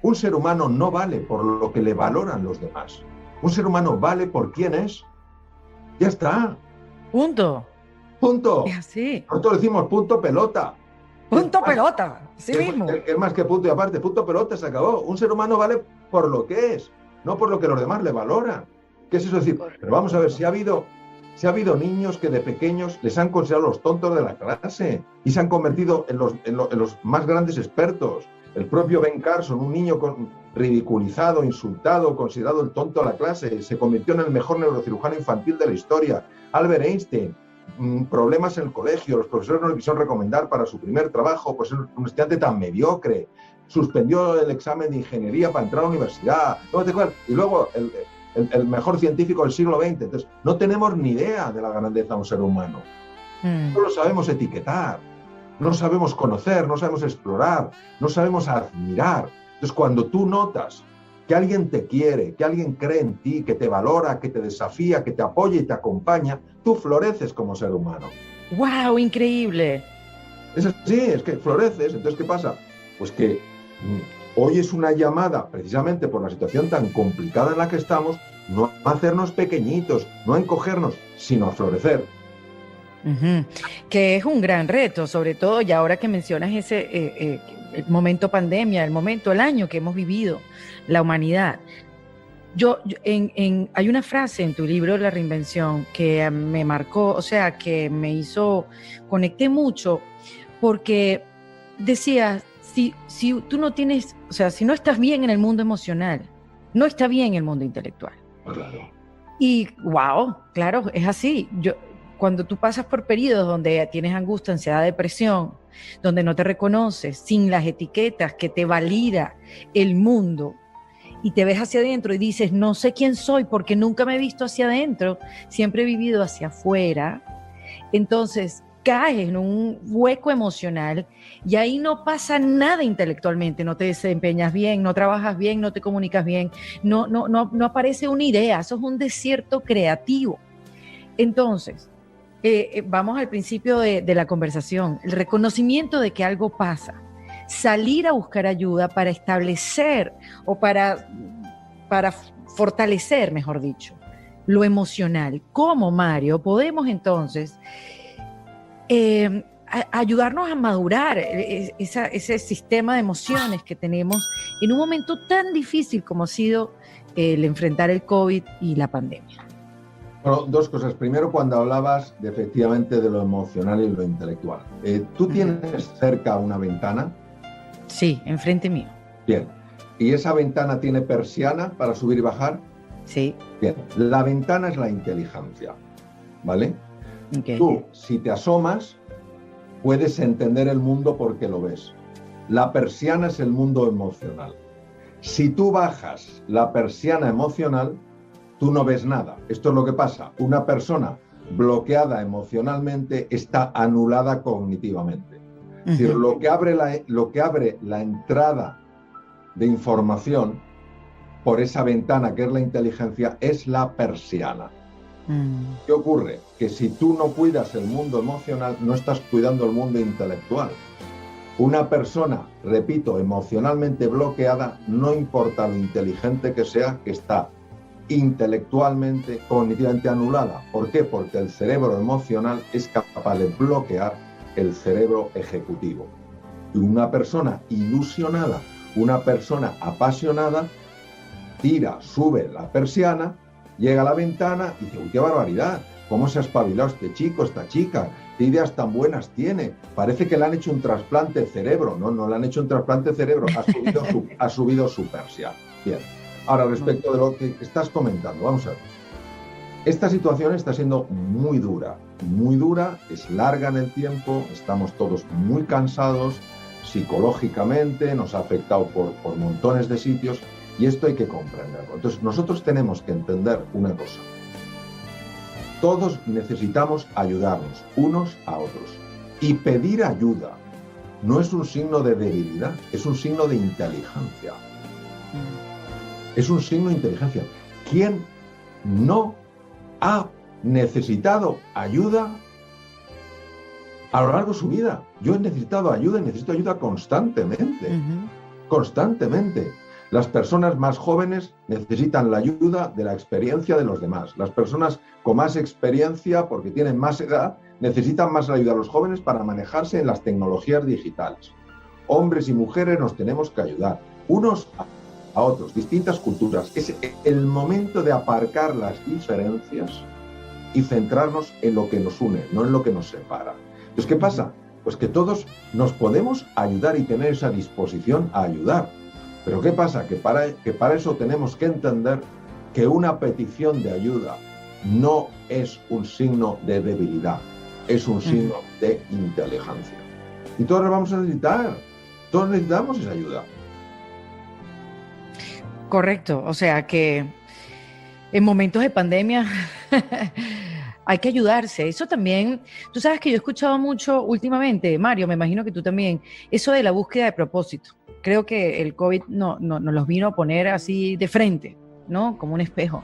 Un ser humano no vale por lo que le valoran los demás. Un ser humano vale por quién es. Ya está. Punto. Es Punto. así. Nosotros decimos punto pelota. ¿Qué Punto más? pelota. Así mismo. ¿Qué más que punto y aparte? Punto pelota, se acabó. Un ser humano vale por lo que es, no por lo que los demás le valoran. ¿Qué es eso decir? Pero vamos a ver, si ha habido niños que de pequeños les han considerado los tontos de la clase y se han convertido en los más grandes expertos. El propio Ben Carson, un niño ridiculizado, insultado, considerado el tonto de la clase, se convirtió en el mejor neurocirujano infantil de la historia. Albert Einstein, problemas en el colegio, los profesores no le quisieron recomendar para su primer trabajo, pues un estudiante tan mediocre, suspendió el examen de ingeniería para entrar a la universidad, y luego el mejor científico del siglo XX. Entonces, no tenemos ni idea de la grandeza de un ser humano. No lo sabemos etiquetar, no sabemos conocer, no sabemos explorar, no sabemos admirar. Entonces, cuando tú notas que alguien te quiere, que alguien cree en ti, que te valora, que te desafía, que te apoya y te acompaña, tú floreces como ser humano. ¡Wow! Increíble. Es así, es que floreces. Entonces, ¿qué pasa? Pues que hoy es una llamada, precisamente por la situación tan complicada en la que estamos, no a hacernos pequeñitos, no a encogernos, sino a florecer. Que es un gran reto, sobre todo, y ahora que mencionas ese el momento pandemia, el año que hemos vivido, la humanidad. Hay una frase en tu libro, La Reinvención, que me marcó, o sea, que me hizo, conecté mucho, porque decía, si tú no tienes, o sea, si no estás bien en el mundo emocional, no está bien en el mundo intelectual. Claro. Y wow, claro, es así. Cuando tú pasas por periodos donde tienes angustia, ansiedad, depresión, donde no te reconoces, sin las etiquetas que te valida el mundo, y te ves hacia adentro y dices, no sé quién soy porque nunca me he visto hacia adentro, siempre he vivido hacia afuera, entonces caes en un hueco emocional y ahí no pasa nada intelectualmente, no te desempeñas bien, no trabajas bien, no te comunicas bien, no aparece una idea, eso es un desierto creativo. Entonces, vamos al principio de la conversación, el reconocimiento de que algo pasa, salir a buscar ayuda para establecer o para fortalecer, mejor dicho, lo emocional. ¿Cómo, Mario, podemos entonces ayudarnos a madurar ese sistema de emociones que tenemos en un momento tan difícil como ha sido el enfrentar el COVID y la pandemia? Bueno, dos cosas. Primero, cuando hablabas efectivamente de lo emocional y lo intelectual. ¿Tú tienes cerca una ventana? Sí, enfrente mío. Bien. ¿Y esa ventana tiene persiana para subir y bajar? Sí. Bien. La ventana es la inteligencia, ¿vale? Okay. Tú, si te asomas, puedes entender el mundo porque lo ves. La persiana es el mundo emocional. Si tú bajas la persiana emocional, tú no ves nada. Esto es lo que pasa. Una persona bloqueada emocionalmente está anulada cognitivamente. Es decir, lo que abre la entrada de información por esa ventana que es la inteligencia es la persiana. ¿Qué ocurre? Que si tú no cuidas el mundo emocional, no estás cuidando el mundo intelectual. Una persona, repito, emocionalmente bloqueada, no importa lo inteligente que sea, que está intelectualmente, cognitivamente anulada. ¿Por qué? Porque el cerebro emocional es capaz de bloquear el cerebro ejecutivo. Y una persona ilusionada, una persona apasionada, tira, sube la persiana, llega a la ventana y dice, uy, qué barbaridad, cómo se ha espabilado este chico, esta chica, qué ideas tan buenas tiene, parece que le han hecho un trasplante de cerebro. No le han hecho un trasplante de cerebro, ha subido su persiana. Bien. Ahora, respecto de lo que estás comentando, vamos a ver. Esta situación está siendo muy dura, es larga en el tiempo, estamos todos muy cansados psicológicamente, nos ha afectado por montones de sitios y esto hay que comprenderlo. Entonces, nosotros tenemos que entender una cosa. Todos necesitamos ayudarnos unos a otros y pedir ayuda no es un signo de debilidad, es un signo de inteligencia. Es un signo de inteligencia. ¿Quién no ha necesitado ayuda a lo largo de su vida? Yo he necesitado ayuda y necesito ayuda constantemente. Constantemente. Las personas más jóvenes necesitan la ayuda de la experiencia de los demás. Las personas con más experiencia, porque tienen más edad, necesitan más la ayuda de los jóvenes para manejarse en las tecnologías digitales. Hombres y mujeres nos tenemos que ayudar, unos a otros, distintas culturas. Es el momento de aparcar las diferencias y centrarnos en lo que nos une, no en lo que nos separa. Entonces, ¿qué pasa? Pues que todos nos podemos ayudar y tener esa disposición a ayudar. Pero ¿qué pasa? Que para eso tenemos que entender que una petición de ayuda no es un signo de debilidad, es un signo de inteligencia. Y todos lo vamos a necesitar, todos necesitamos esa ayuda. Correcto, o sea que en momentos de pandemia hay que ayudarse. Eso también, tú sabes que yo he escuchado mucho últimamente, Mario, me imagino que tú también, eso de la búsqueda de propósito. Creo que el COVID nos los vino a poner así de frente, ¿no? Como un espejo.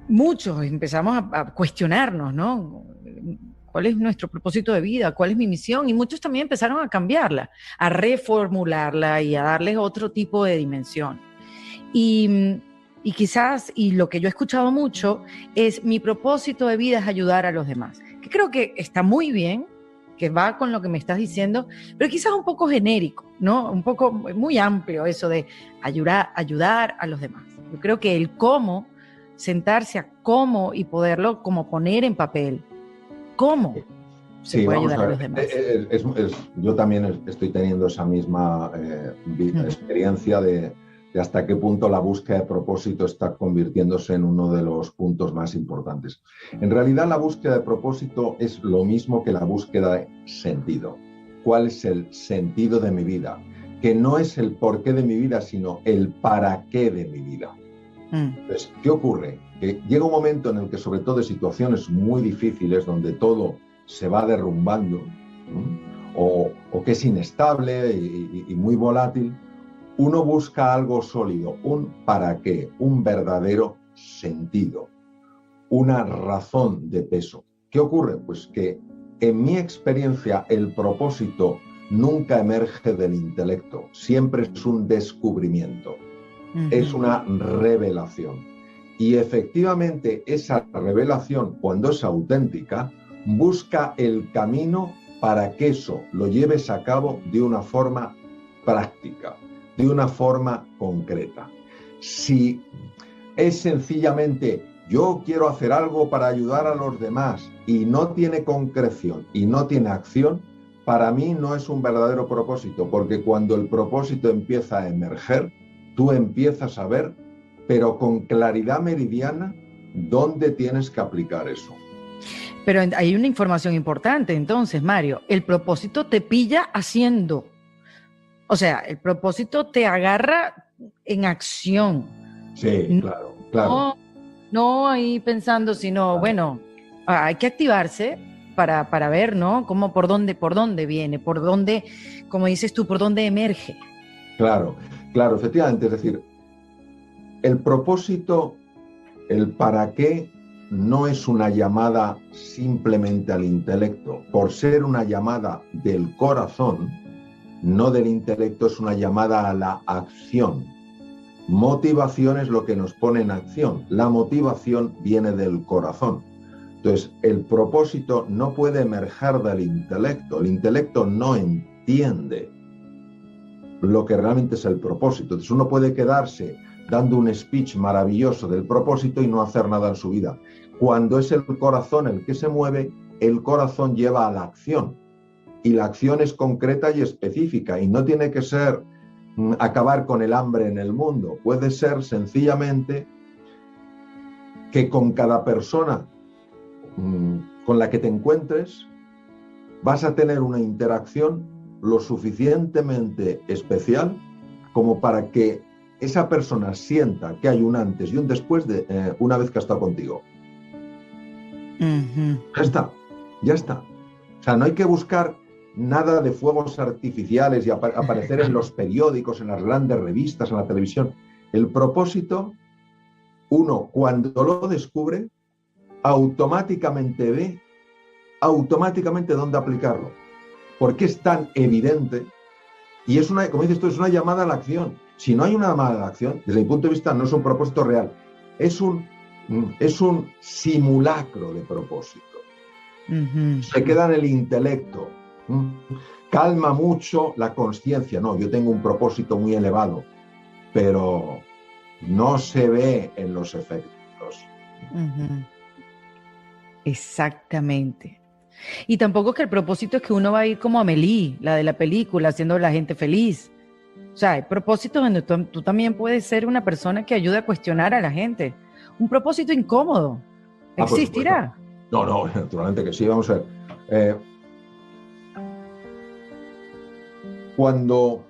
Muchos empezamos a cuestionarnos, ¿no? ¿Cuál es nuestro propósito de vida? ¿Cuál es mi misión? Y muchos también empezaron a cambiarla, a reformularla y a darles otro tipo de dimensión. Y quizás, y lo que yo he escuchado mucho, es mi propósito de vida es ayudar a los demás. Que creo que está muy bien, que va con lo que me estás diciendo, pero quizás un poco genérico, ¿no? Un poco muy amplio eso de ayudar a los demás. Yo creo que el cómo, sentarse a cómo y poderlo como poner en papel, cómo se puede ayudar a los demás. Yo también estoy teniendo esa misma experiencia de hasta qué punto la búsqueda de propósito está convirtiéndose en uno de los puntos más importantes. En realidad, la búsqueda de propósito es lo mismo que la búsqueda de sentido. ¿Cuál es el sentido de mi vida? Que no es el porqué de mi vida, sino el para qué de mi vida. Entonces, ¿qué ocurre? Que llega un momento en el que, sobre todo en situaciones muy difíciles, donde todo se va derrumbando, o que es inestable y muy volátil, uno busca algo sólido, un para qué, un verdadero sentido, una razón de peso. ¿Qué ocurre? Pues que en mi experiencia el propósito nunca emerge del intelecto, siempre es un descubrimiento, es una revelación. Y efectivamente esa revelación, cuando es auténtica, busca el camino para que eso lo lleves a cabo de una forma práctica, de una forma concreta. Si es sencillamente yo quiero hacer algo para ayudar a los demás y no tiene concreción y no tiene acción, para mí no es un verdadero propósito, porque cuando el propósito empieza a emerger, tú empiezas a ver, pero con claridad meridiana, dónde tienes que aplicar eso. Pero hay una información importante entonces, Mario. El propósito te pilla haciendo. O sea, el propósito te agarra en acción. Sí, claro. No ahí pensando, sino, claro. Bueno, hay que activarse para ver, ¿no? Cómo, por dónde viene, por dónde, como dices tú, por dónde emerge. Claro, efectivamente. Es decir, el propósito, el para qué, no es una llamada simplemente al intelecto. Por ser una llamada del corazón, no del intelecto, es una llamada a la acción. Motivación es lo que nos pone en acción. La motivación viene del corazón. Entonces, el propósito no puede emerger del intelecto. El intelecto no entiende lo que realmente es el propósito. Entonces, uno puede quedarse dando un speech maravilloso del propósito y no hacer nada en su vida. Cuando es el corazón el que se mueve, el corazón lleva a la acción. Y la acción es concreta y específica y no tiene que ser acabar con el hambre en el mundo. Puede ser sencillamente que con cada persona con la que te encuentres vas a tener una interacción lo suficientemente especial como para que esa persona sienta que hay un antes y un después de una vez que ha estado contigo. Ya está. O sea, no hay que buscar nada de fuegos artificiales y aparecer en los periódicos, en las grandes revistas, en la televisión. El propósito, uno, cuando lo descubre, automáticamente ve dónde aplicarlo. Porque es tan evidente Y es una, como dices tú, es una llamada a la acción. Si no hay una llamada a la acción, desde mi punto de vista, no es un propósito real. Es un simulacro de propósito. Se queda en el intelecto. Calma mucho la conciencia. No, yo tengo un propósito muy elevado, pero no se ve en los efectos. Exactamente. Y tampoco es que el propósito es que uno va a ir como Amélie, la de la película, haciendo a la gente feliz. O sea, hay propósitos donde tú también puedes ser una persona que ayude a cuestionar a la gente. Un propósito incómodo. ¿Existirá? No, naturalmente que sí. Vamos a ver. Cuando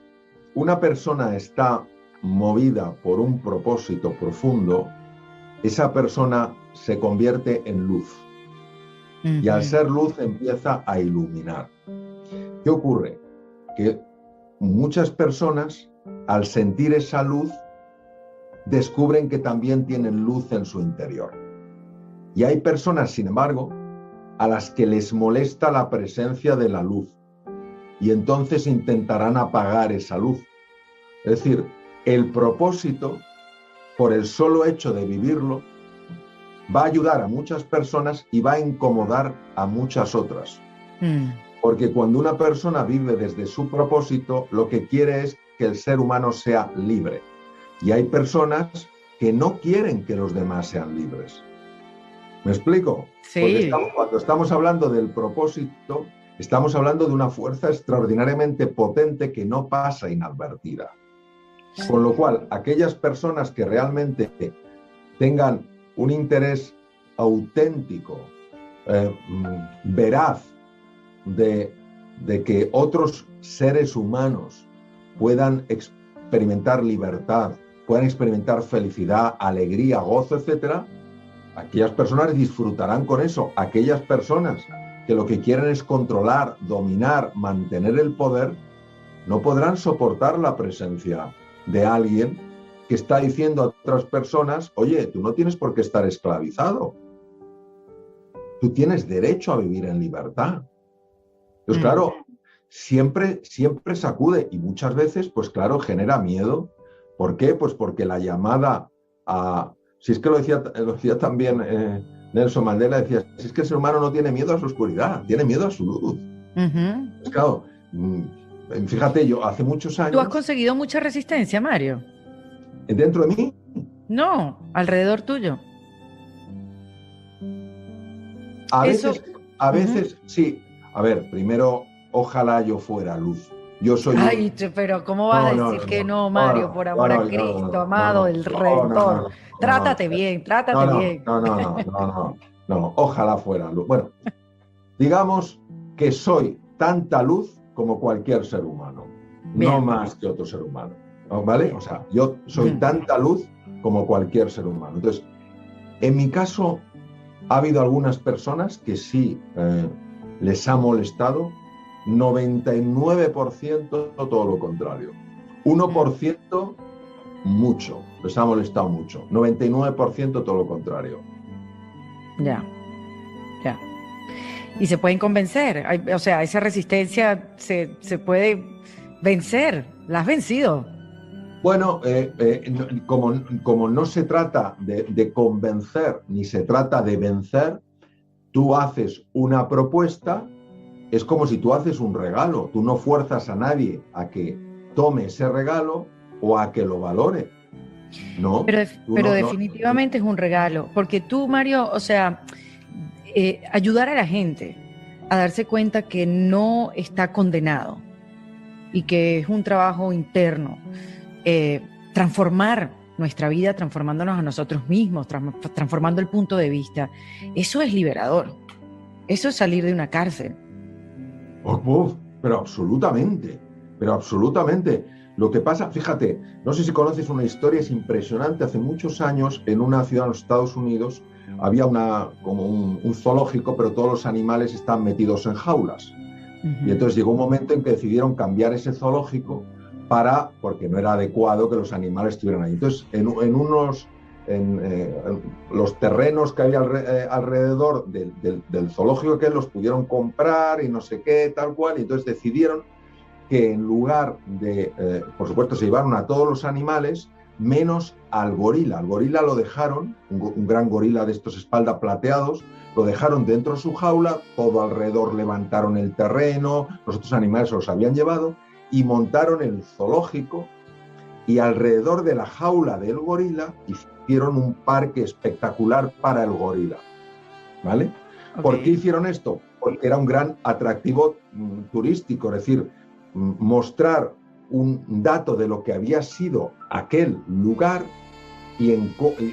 una persona está movida por un propósito profundo, esa persona se convierte en luz. Y al ser luz empieza a iluminar. ¿Qué ocurre? Que muchas personas, al sentir esa luz, descubren que también tienen luz en su interior. Y hay personas, sin embargo, a las que les molesta la presencia de la luz. Y entonces intentarán apagar esa luz. Es decir, el propósito, por el solo hecho de vivirlo, va a ayudar a muchas personas y va a incomodar a muchas otras. Porque cuando una persona vive desde su propósito, lo que quiere es que el ser humano sea libre. Y hay personas que no quieren que los demás sean libres. ¿Me explico? Sí. Porque cuando estamos hablando del propósito, estamos hablando de una fuerza extraordinariamente potente que no pasa inadvertida. Con lo cual, aquellas personas que realmente tengan un interés auténtico, veraz, de que otros seres humanos puedan experimentar libertad, puedan experimentar felicidad, alegría, gozo, etcétera, aquellas personas disfrutarán con eso. Aquellas personas que lo que quieren es controlar, dominar, mantener el poder, no podrán soportar la presencia de alguien que está diciendo a otras personas: oye, tú no tienes por qué estar esclavizado. Tú tienes derecho a vivir en libertad. Pues claro, siempre sacude y muchas veces, pues claro, genera miedo. ¿Por qué? Pues porque la llamada a... Si es que lo decía también Nelson Mandela, decía, si es que el ser humano no tiene miedo a su oscuridad, tiene miedo a su luz. Pues claro, fíjate, yo hace muchos años... ¿Tú has conseguido mucha resistencia, Mario? ¿Dentro de mí? No, alrededor tuyo. A veces sí. A ver, primero, ojalá yo fuera luz. Yo soy... Ay, pero ¿cómo vas a decir que no, Mario? Por amor a Cristo, amado del Redentor. Trátate bien, trátate bien. No, ojalá fuera luz. Bueno, digamos que soy tanta luz como cualquier ser humano, no más que otro ser humano, ¿vale? O sea, yo soy tanta luz como cualquier ser humano. Entonces, en mi caso, ha habido algunas personas que sí les ha molestado. 99% todo lo contrario. 1% mucho, les ha molestado mucho. 99% todo lo contrario. Ya. Y se pueden convencer. O sea, esa resistencia se puede vencer. ¿La has vencido? Bueno, como no se trata de convencer ni se trata de vencer, tú haces una propuesta. Es como si tú haces un regalo. Tú no fuerzas a nadie a que tome ese regalo o a que lo valore. No. Pero definitivamente es un regalo. Porque tú, Mario, o sea, ayudar a la gente a darse cuenta que no está condenado y que es un trabajo interno. Transformar nuestra vida, transformándonos a nosotros mismos, transformando el punto de vista. Eso es liberador. Eso es salir de una cárcel. Pero absolutamente. Lo que pasa, fíjate, no sé si conoces una historia, es impresionante. Hace muchos años, en una ciudad de los Estados Unidos, había como un zoológico, pero todos los animales están metidos en jaulas. Y entonces llegó un momento en que decidieron cambiar ese zoológico porque no era adecuado que los animales estuvieran ahí. Entonces, en los terrenos que había alrededor del zoológico, que los pudieron comprar y no sé qué, tal cual, y entonces decidieron que en lugar de, por supuesto, se llevaron a todos los animales, menos al gorila. Al gorila lo dejaron, un gran gorila de estos espalda plateados, lo dejaron dentro de su jaula, todo alrededor levantaron el terreno, los otros animales se los habían llevado y montaron el zoológico, y alrededor de la jaula del gorila hicieron un parque espectacular para el gorila, ¿vale? Okay. ¿Por qué hicieron esto? Porque era un gran atractivo turístico, es decir, mostrar un dato de lo que había sido aquel lugar y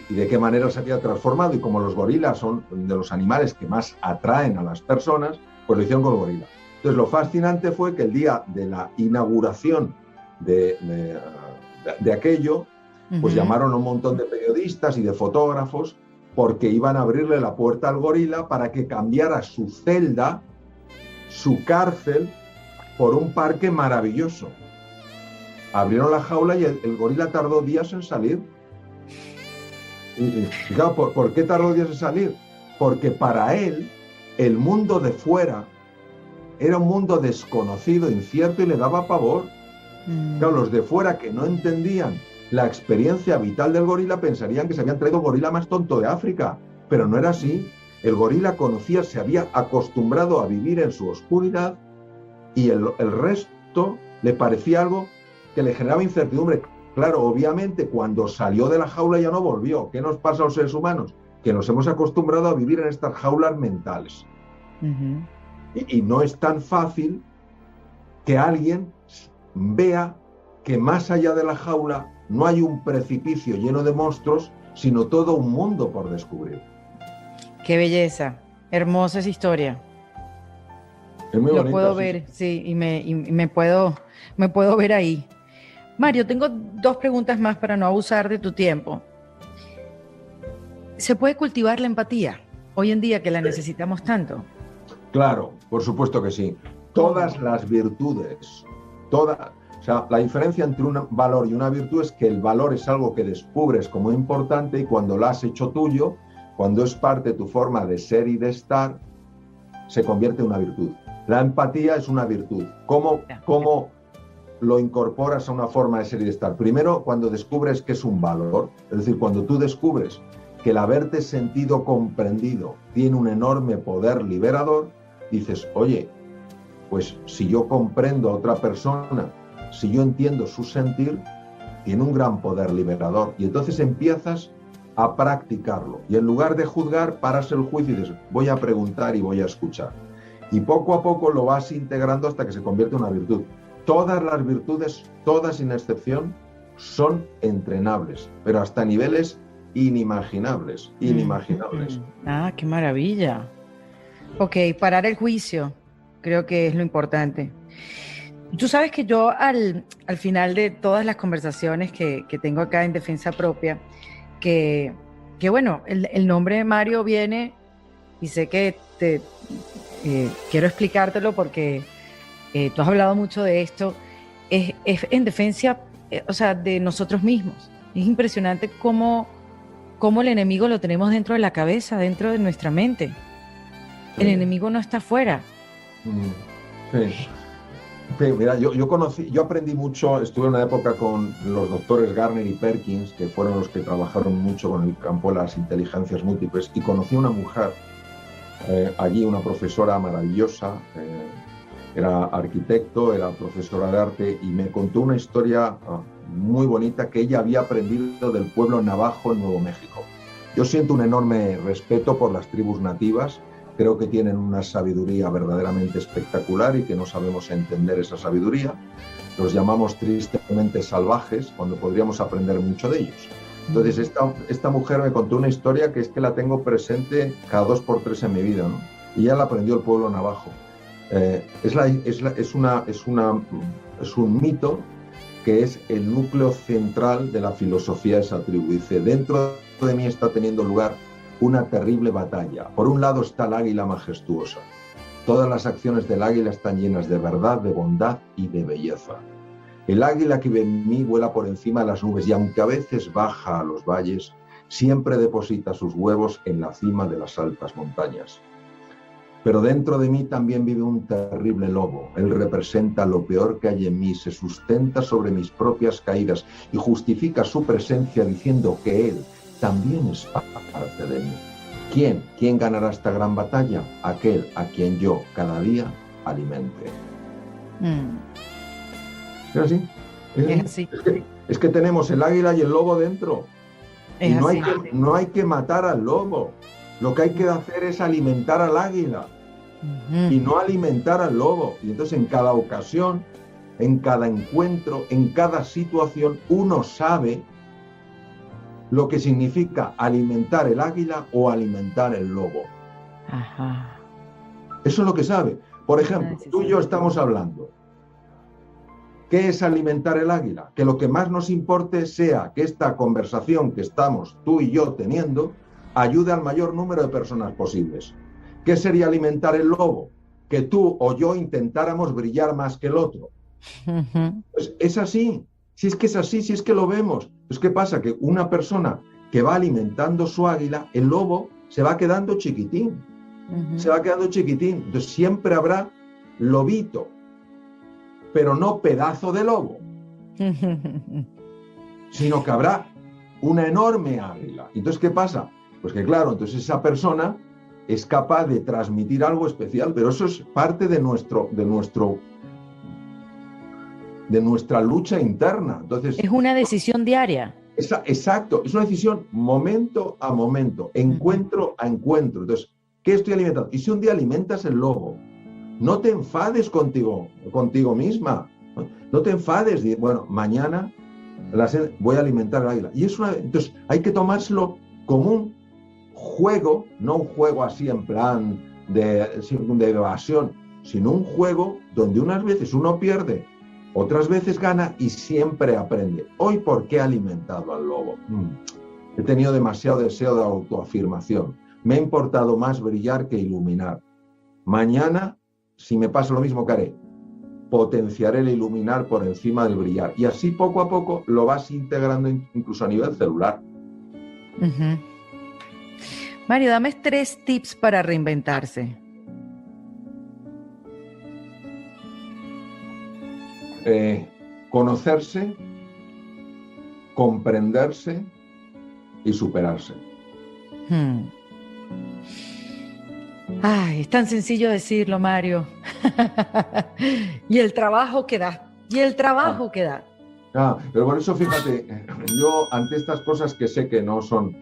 de qué manera se había transformado. Y como los gorilas son de los animales que más atraen a las personas, pues lo hicieron con el gorila. Entonces lo fascinante fue que el día de la inauguración de aquello, pues llamaron a un montón de periodistas y de fotógrafos porque iban a abrirle la puerta al gorila para que cambiara su celda, su cárcel, por un parque maravilloso. Abrieron la jaula y el gorila tardó días en salir. Y claro, ¿por qué tardó días en salir? Porque para él el mundo de fuera era un mundo desconocido, incierto, y le daba pavor. Claro, los de fuera que no entendían la experiencia vital del gorila pensarían que se habían traído el gorila más tonto de África, pero no era así. El gorila conocía, se había acostumbrado a vivir en su oscuridad y el resto le parecía algo que le generaba incertidumbre. Claro, obviamente cuando salió de la jaula ya no volvió. ¿Qué nos pasa a los seres humanos? Que nos hemos acostumbrado a vivir en estas jaulas mentales. Y no es tan fácil que alguien vea que más allá de la jaula no hay un precipicio lleno de monstruos, sino todo un mundo por descubrir. Qué belleza, hermosa esa historia. Es muy bonita, lo puedo ver, sí, y me puedo ver ahí. Mario, tengo 2 preguntas más para no abusar de tu tiempo. ¿Se puede cultivar la empatía hoy en día que la necesitamos tanto? Claro, por supuesto que sí. Todas las virtudes, o sea, la diferencia entre un valor y una virtud es que el valor es algo que descubres como importante y cuando lo has hecho tuyo, cuando es parte de tu forma de ser y de estar, se convierte en una virtud. La empatía es una virtud. ¿Cómo lo incorporas a una forma de ser y de estar? Primero, cuando descubres que es un valor, es decir, cuando tú descubres que el haberte sentido comprendido tiene un enorme poder liberador, dices, oye, pues si yo comprendo a otra persona, si yo entiendo su sentir, tiene un gran poder liberador. Y entonces empiezas a practicarlo. Y en lugar de juzgar, paras el juicio y dices, voy a preguntar y voy a escuchar. Y poco a poco lo vas integrando hasta que se convierte en una virtud. Todas las virtudes, todas sin excepción, son entrenables, pero hasta niveles inimaginables. Ah, qué maravilla. Ok, parar el juicio, creo que es lo importante. Tú sabes que yo al final de todas las conversaciones que tengo acá en Defensa Propia, que bueno, el nombre de Mario viene, y sé que quiero explicártelo porque tú has hablado mucho de esto, es en defensa, o sea, de nosotros mismos. Es impresionante cómo el enemigo lo tenemos dentro de la cabeza, dentro de nuestra mente. Sí. El enemigo no está afuera. Sí. Mira, yo aprendí mucho, estuve en una época con los doctores Garner y Perkins, que fueron los que trabajaron mucho con el campo de las inteligencias múltiples, y conocí a una mujer, allí una profesora maravillosa, era arquitecto, era profesora de arte, y me contó una historia muy bonita que ella había aprendido del pueblo navajo en Nuevo México. Yo siento un enorme respeto por las tribus nativas. Creo que tienen una sabiduría verdaderamente espectacular y que no sabemos entender esa sabiduría. Los llamamos tristemente salvajes cuando podríamos aprender mucho de ellos. Entonces esta mujer me contó una historia que es que la tengo presente cada 2 por 3 en mi vida, ¿no? Y ella la aprendió el pueblo navajo. Es un mito que es el núcleo central de la filosofía de esa tribu. Dice, dentro de mí está teniendo lugar una terrible batalla. Por un lado está el águila majestuosa. Todas las acciones del águila están llenas de verdad, de bondad y de belleza. El águila que vive en mí vuela por encima de las nubes y aunque a veces baja a los valles, siempre deposita sus huevos en la cima de las altas montañas. pero dentro de mí también vive un terrible lobo. Él representa lo peor que hay en mí, se sustenta sobre mis propias caídas y justifica su presencia diciendo que él también es parte de mí. ¿Quién? ¿Quién ganará esta gran batalla? Aquel a quien yo cada día alimente. ¿Es así? Es así. Es que tenemos el águila y el lobo dentro. Y no hay que matar al lobo. Lo que hay que hacer es alimentar al águila y no alimentar al lobo. Y entonces en cada ocasión, en cada encuentro, en cada situación, uno sabe lo que significa alimentar el águila o alimentar el lobo. Ajá. Eso es lo que sabe. Por ejemplo, tú y yo estamos hablando. ¿Qué es alimentar el águila? Que lo que más nos importe sea que esta conversación que estamos tú y yo teniendo ayude al mayor número de personas posibles. ¿Qué sería alimentar el lobo? Que tú o yo intentáramos brillar más que el otro. Pues es así. Si es que es así, si es que lo vemos. Pues ¿qué pasa? Que una persona que va alimentando su águila, el lobo se va quedando chiquitín. Se va quedando chiquitín. Entonces siempre habrá lobito, pero no pedazo de lobo, sino que habrá una enorme águila. Entonces, ¿qué pasa? Pues que claro, entonces esa persona es capaz de transmitir algo especial, pero eso es parte de nuestra lucha interna. Entonces, es una decisión diaria. Exacto, es una decisión momento a momento, encuentro a encuentro. Entonces, ¿qué estoy alimentando? Y si un día alimentas el lobo, no te enfades contigo misma. No te enfades. Bueno, mañana voy a alimentar al águila. Y entonces hay que tomárselo como un juego, no un juego así en plan de evasión, sino un juego donde unas veces uno pierde, otras veces gana y siempre aprende. Hoy, ¿por qué he alimentado al lobo? He tenido demasiado deseo de autoafirmación. Me ha importado más brillar que iluminar. Mañana, si me pasa lo mismo que haré, potenciaré el iluminar por encima del brillar. Y así poco a poco lo vas integrando incluso a nivel celular. Mario, dame 3 tips para reinventarse. Conocerse, comprenderse y superarse. Ay, es tan sencillo decirlo, Mario. Y el trabajo que da. Pero por eso, fíjate, yo ante estas cosas que sé que no son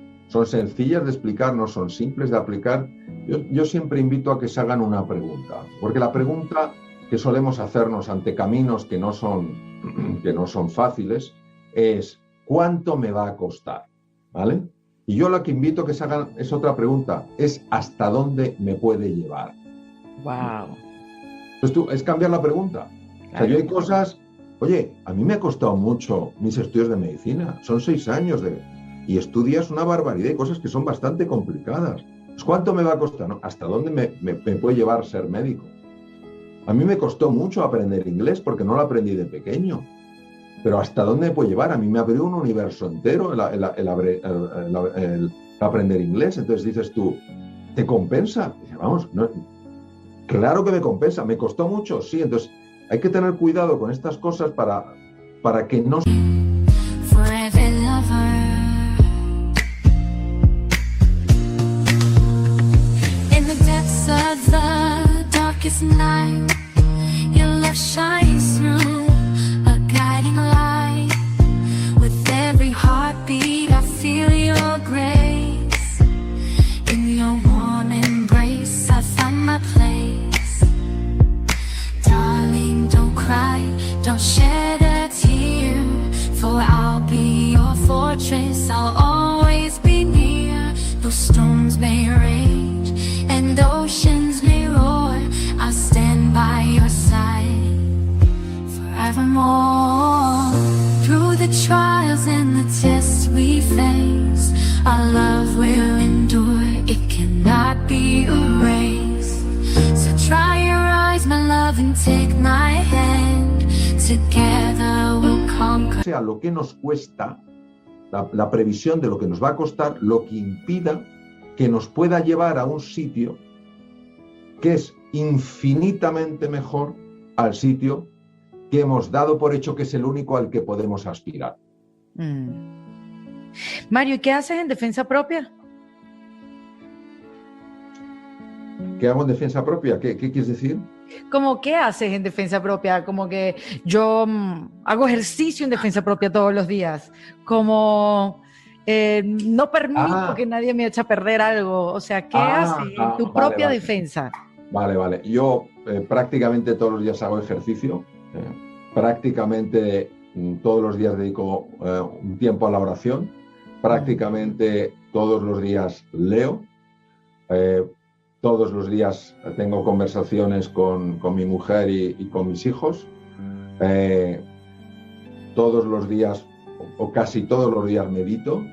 sencillas de explicar, no son simples de aplicar, yo siempre invito a que se hagan una pregunta. Porque la pregunta que solemos hacernos ante caminos que no son fáciles es ¿cuánto me va a costar? ¿Vale? Y yo lo que invito a que se hagan es otra pregunta, es ¿hasta dónde me puede llevar? Wow. Entonces es cambiar la pregunta. Claro. O sea, yo hay cosas, oye, a mí me ha costado mucho mis estudios de medicina, son 6 años y estudias una barbaridad y cosas que son bastante complicadas. Pues, ¿cuánto me va a costar? ¿No? ¿Hasta dónde me puede llevar ser médico? A mí me costó mucho aprender inglés porque no lo aprendí de pequeño. Pero ¿hasta dónde me puede llevar? A mí me abrió un universo entero el aprender inglés. Entonces dices tú, ¿te compensa? Dice, vamos, no, claro que me compensa. ¿Me costó mucho? Sí. Entonces hay que tener cuidado con estas cosas para que no... Night, your love shines through a guiding light. With every heartbeat, I feel your grace. In your warm embrace, I find my place. Darling, don't cry, don't shed a tear. For I'll be your fortress, I'll always be near. Though storms may rage and oceans may roar, I'll stand by your side forevermore. Through the trials and the tests we face, our love will endure, it cannot be erased. So dry your eyes, my love, and take my hand. Together we'll conquer. Sea lo que nos cuesta, la previsión de lo que nos va a costar, lo que impida que nos pueda llevar a un sitio que es infinitamente mejor al sitio que hemos dado por hecho que es el único al que podemos aspirar. Mario, ¿y qué haces en defensa propia? ¿Qué hago en defensa propia? ¿Qué quieres decir? ¿Cómo qué haces en defensa propia? Como que yo hago ejercicio en defensa propia todos los días. Como no permito que nadie me eche a perder algo. O sea, ¿qué haces en tu propia defensa? Vale. Yo prácticamente todos los días hago ejercicio. Prácticamente todos los días dedico un tiempo a la oración. Prácticamente todos los días leo. Todos los días tengo conversaciones con mi mujer y con mis hijos. Todos los días, o casi todos los días, medito,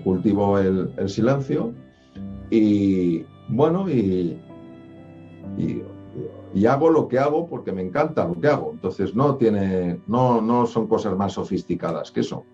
cultivo el silencio y bueno, y hago lo que hago porque me encanta lo que hago. Entonces no son cosas más sofisticadas que eso.